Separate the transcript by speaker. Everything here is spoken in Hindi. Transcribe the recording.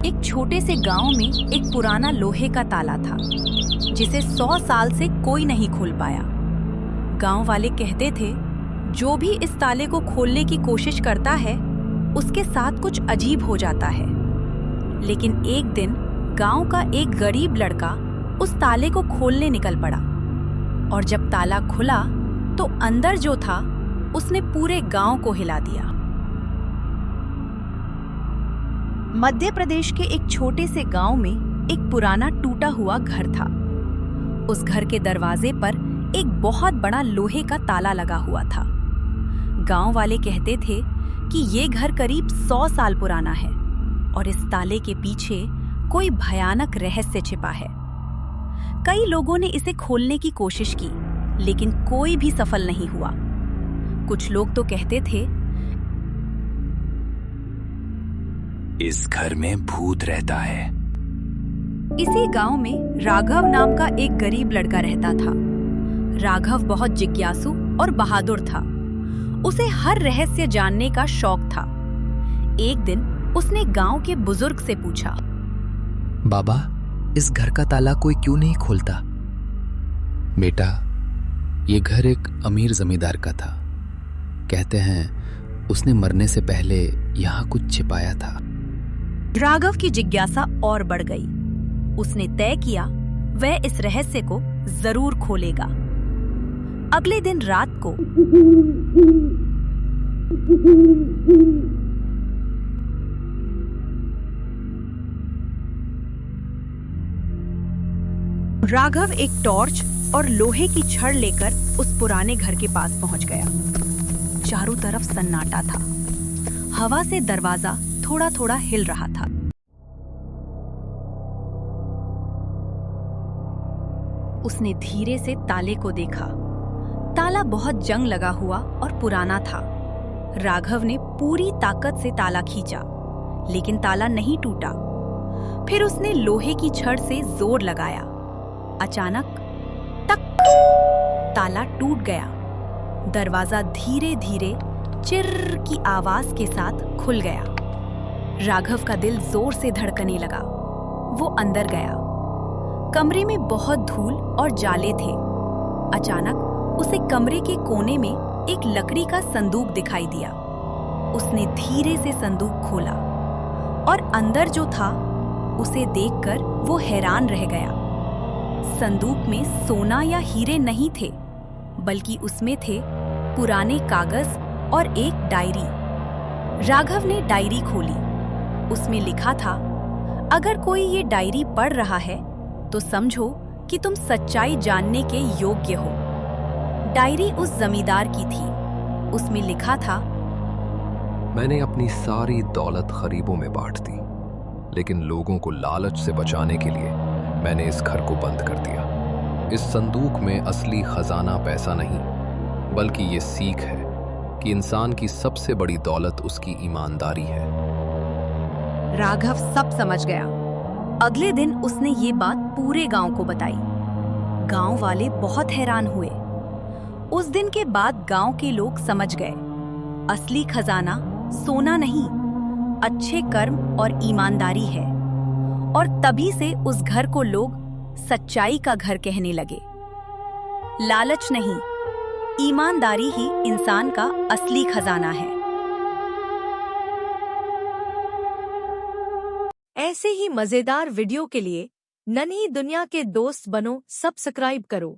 Speaker 1: एक छोटे से गांव में एक पुराना लोहे का ताला था जिसे 100 साल से कोई नहीं खोल पाया। गांव वाले कहते थे जो भी इस ताले को खोलने की कोशिश करता है उसके साथ कुछ अजीब हो जाता है। लेकिन एक दिन गांव का एक गरीब लड़का उस ताले को खोलने निकल पड़ा और जब ताला खुला तो अंदर जो था उसने पूरे गांव को हिला दिया। मध्य प्रदेश के एक छोटे से गांव में एक पुराना टूटा हुआ घर था। उस घर के दरवाजे पर एक बहुत बड़ा लोहे का ताला लगा हुआ था। गांव वाले कहते थे कि ये घर करीब 100 साल पुराना है और इस ताले के पीछे कोई भयानक रहस्य छिपा है। कई लोगों ने इसे खोलने की कोशिश की, लेकिन कोई भी सफल नहीं हुआ। कुछ लोग तो कहते थे
Speaker 2: इस घर में भूत रहता है।
Speaker 1: इसी गांव में राघव नाम का एक गरीब लड़का रहता था। राघव बहुत जिज्ञासु और बहादुर था। उसे हर रहस्य जानने का शौक था। एक दिन उसने गांव के बुजुर्ग से पूछा,
Speaker 2: बाबा, इस घर का ताला कोई क्यों नहीं खोलता? बेटा, ये घर एक अमीर जमींदार का था। कहते हैं उसने मरने से पहले यहाँ कुछ छिपाया था।
Speaker 1: राघव की जिज्ञासा और बढ़ गई। उसने तय किया वह इस रहस्य को जरूर खोलेगा। अगले दिन रात को राघव एक टॉर्च और लोहे की छड़ लेकर उस पुराने घर के पास पहुंच गया। चारों तरफ सन्नाटा था। हवा से दरवाजा थोड़ा थोड़ा हिल रहा था। उसने धीरे से ताले को देखा। ताला बहुत जंग लगा हुआ और पुराना था। राघव ने पूरी ताकत से ताला खींचा, लेकिन ताला नहीं टूटा। फिर उसने लोहे की छड़ से जोर लगाया। अचानक टक, ताला टूट गया। दरवाजा धीरे धीरे चिर्र की आवाज के साथ खुल गया। राघव का दिल जोर से धड़कने लगा। वो अंदर गया। कमरे में बहुत धूल और जाले थे। अचानक उसे कमरे के कोने में एक लकड़ी का संदूक दिखाई दिया। उसने धीरे से संदूक खोला और अंदर जो था उसे देखकर वो हैरान रह गया। संदूक में सोना या हीरे नहीं थे, बल्कि उसमें थे पुराने कागज और एक डायरी। राघव ने डायरी खोली। उसमें लिखा था, अगर कोई ये डायरी पढ़ रहा है तो समझो कि तुम सच्चाई जानने के योग्य हो। डायरी उस जमींदार की थी। उसमें लिखा था,
Speaker 3: मैंने अपनी सारी दौलत गरीबों में बांट दी, लेकिन लोगों को लालच से बचाने के लिए मैंने इस घर को बंद कर दिया। इस संदूक में असली खजाना पैसा नहीं, बल्कि ये सीख है कि इंसान की सबसे बड़ी दौलत उसकी ईमानदारी है।
Speaker 1: राघव सब समझ गया। अगले दिन उसने ये बात पूरे गांव को बताई। गांव वाले बहुत हैरान हुए। उस दिन के बाद गांव के लोग समझ गए, असली खजाना सोना नहीं, अच्छे कर्म और ईमानदारी है। और तभी से उस घर को लोग सच्चाई का घर कहने लगे। लालच नहीं, ईमानदारी ही इंसान का असली खजाना है।
Speaker 4: ऐसे ही मजेदार वीडियो के लिए नन्ही दुनिया के दोस्त बनो, सब्सक्राइब करो।